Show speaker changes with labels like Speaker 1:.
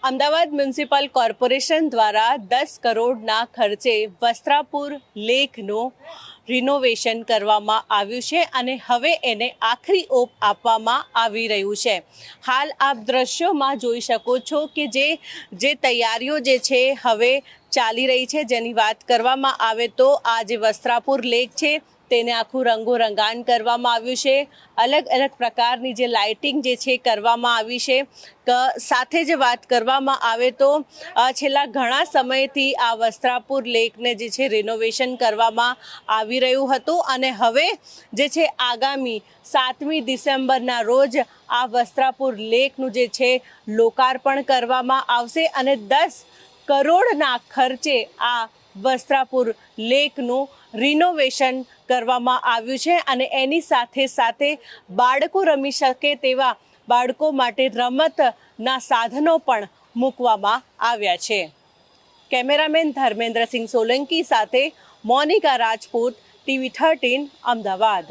Speaker 1: Ahmedabad municipal corporation દ્વારા 10 કરોડના ખર્ચે વસ્ત્રાપુર લેકનું રિનોવેશન કરવામાં આવ્યું છે અને હવે એને આખરી ઓપ આપવામાં આવી રહ્યું છે। હાલ આપ દ્રશ્યોમાં જોઈ શકો છો કે જે તૈયારીઓ જે છે હવે ચાલી રહી છે। જેની વાત કરવામાં આવે તો આ જે વસ્ત્રાપુર લેક છે તેને આખું રંગોરંગાન કરવામાં આવ્યું છે। અલગ અલગ પ્રકારની જે લાઇટિંગ જે છે કરવામાં આવી છે। સાથે જ વાત કરવામાં આવે તો છેલ્લા ઘણા સમયથી આ વસ્ત્રાપુર લેકને જે છે રિનોવેશન કરવામાં આવી રહ્યું હતું અને હવે જે છે આગામી 7મી ડિસેમ્બરના રોજ આ વસ્ત્રાપુર લેકનું જે છે લોકાર્પણ કરવામાં આવશે અને 10 કરોડના ખર્ચે આ વસ્ત્રાપુર લેકનું રિનોવેશન કરવામાં આવ્યું છે અને એની સાથે સાથે બાળકો રમી શકે તેવા બાળકો માટે રમતના સાધનો પણ મૂકવામાં આવ્યા છે। કેમેરામેન ધર્મેન્દ્રસિંહ સોલંકી સાથે મોનિકા રાજપૂત, TV13 અમદાવાદ।